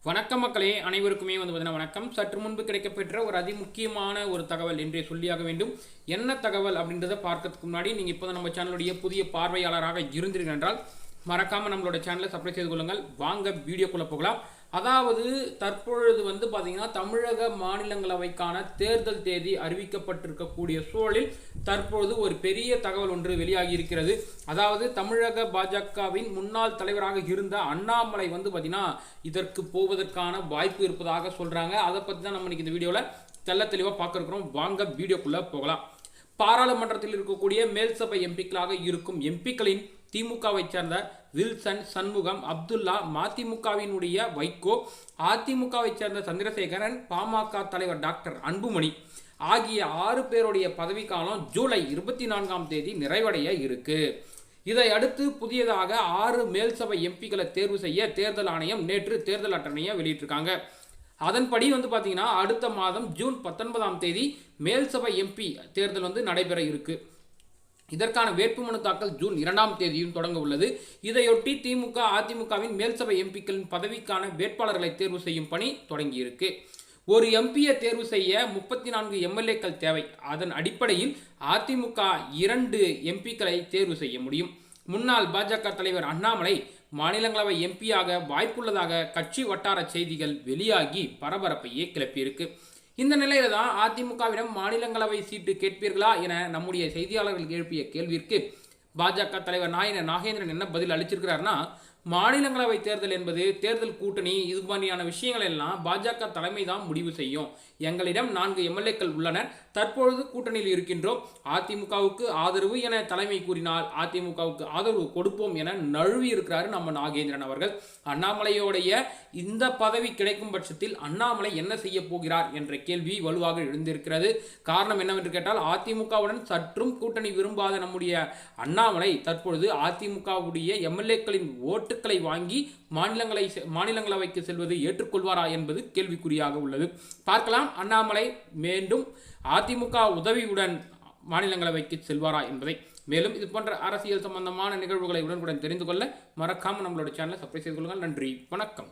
வணக்கம் மக்களே, அனைவருக்குமே வணக்கம். சற்று முன்பு கிடைக்கப்பெற்ற ஒரு அதிமுக்கியமான ஒரு தகவல் என்றே சொல்லியாக வேண்டும். என்ன தகவல் அப்படின்றத பார்க்கறதுக்கு முன்னாடி நீங்கள் இப்போ நம்ம சேனலுடைய புதிய பார்வையாளராக இருந்தீர்கள் என்றால் மறக்காமல் நம்மளோட சேனலை சப்ஸ்கிரைப் செய்து கொள்ளுங்கள். வாங்க வீடியோக்குள்ளே போகலாம். அதாவது தற்பொழுது பார்த்தீங்கன்னா தமிழக மாநிலங்களவைக்கான தேர்தல் தேதி அறிவிக்கப்பட்டிருக்கக்கூடிய சூழலில் தற்பொழுது ஒரு பெரிய தகவல் ஒன்று வெளியாகி இருக்கிறது. அதாவது தமிழக பாஜகவின் முன்னாள் தலைவராக இருந்த அண்ணாமலை பார்த்தீங்கன்னா இதற்கு போவதற்கான வாய்ப்பு இருப்பதாக சொல்றாங்க. அதை பற்றி தான் நம்ம இன்னைக்கு இந்த வீடியோவில் தெள்ள தெளிவாக பார்க்க இருக்கிறோம். வாங்க வீடியோக்குள்ள போகலாம். பாராளுமன்றத்தில் இருக்கக்கூடிய மேல்சபை எம்பிக்களாக இருக்கும் எம்பிக்களின் திமுகவை சேர்ந்த வில்சன், சண்முகம், அப்துல்லா, மதிமுகவினுடைய வைகோ, அதிமுகவை சேர்ந்த சந்திரசேகரன், பாமக தலைவர் டாக்டர் அன்புமணி ஆகிய 6 பேருடைய பதவிக்காலம் ஜூலை 24ஆம் தேதி நிறைவடைய இருக்கு. இதை அடுத்து புதியதாக 6 மேல்சபை எம்பிக்களை தேர்வு செய்ய தேர்தல் ஆணையம் நேற்று தேர்தல் அட்டவணையை வெளியிட்டிருக்காங்க. அதன்படி பார்த்தீங்கன்னா அடுத்த மாதம் ஜூன் 19ஆம் தேதி மேல்சபை எம்பி தேர்தல் நடைபெற இருக்கு. இதற்கான வேட்புமனு தாக்கல் ஜூன் 2ஆம் தேதியும் தொடங்க உள்ளது. இதையொட்டி திமுக, அதிமுகவின் மேல்சபை எம்பிக்களின் பதவிக்கான வேட்பாளர்களை தேர்வு செய்யும் பணி தொடங்கியிருக்கு. ஒரு எம்பியை தேர்வு செய்ய 34 எம்எல்ஏக்கள் தேவை. அதன் அடிப்படையில் அதிமுக 2 எம்பிக்களை தேர்வு செய்ய முடியும். முன்னாள் பாஜக தலைவர் அண்ணாமலை மாநிலங்களவை எம்பியாக வாய்ப்புள்ளதாக கட்சி வட்டார செய்திகள் வெளியாகி பரபரப்பையே கிளப்பியிருக்கு. இந்த நிலையில தான் அதிமுகவிடம் மாநிலங்களவை சீட்டு கேட்பீர்களா என நம்முடைய செய்தியாளர்கள் எழுப்பிய கேள்விற்கு பாஜக தலைவர் நாகேந்திரன் என்ன பதில் அளிச்சிருக்கிறார்னா, மாநிலங்களவை தேர்தல் என்பது தேர்தல் கூட்டணி இது மாதிரியான விஷயங்கள் எல்லாம் பாஜக தலைமை தான் முடிவு செய்யும். எங்களிடம் 4 எம்எல்ஏக்கள் உள்ளனர். தற்பொழுது கூட்டணியில் இருக்கின்றோம். அதிமுகவுக்கு ஆதரவு என தலைமை கூறினால் அதிமுகவுக்கு ஆதரவு கொடுப்போம் என நழுவி இருக்கிறாரு நம்ம நாகேந்திரன் அவர்கள். அண்ணாமலையோடைய இந்த பதவி கிடைக்கும் பட்சத்தில் அண்ணாமலை என்ன செய்ய போகிறார் என்ற கேள்வி வலுவாக எழுந்திருக்கிறது. காரணம் என்னவென்று கேட்டால் அதிமுகவுடன் சற்றும் கூட்டணி விரும்பாத நம்முடைய அண்ணாமலை தற்பொழுது அதிமுகவுடைய எம்எல்ஏக்களின் ஓட்டுக்களை வாங்கி மாநிலங்களவைக்கு செல்வது ஏற்றுக்கொள்வாரா என்பது கேள்விக்குறியாக உள்ளது. பார்க்கலாம், அண்ணாமலை மீண்டும் அதிமுக உதவியுடன் மாநிலங்களவைக்கு செல்வாரா என்பதை. மேலும் இது போன்ற அரசியல் சம்பந்தமான நிகழ்வுகளை உடனுக்குடன் தெரிந்து கொள்ள மறக்காமல் நம்மளோட சேனலை சப்ஸ்கிரைப் செய்து கொள்ளுங்கள். நன்றி, வணக்கம்.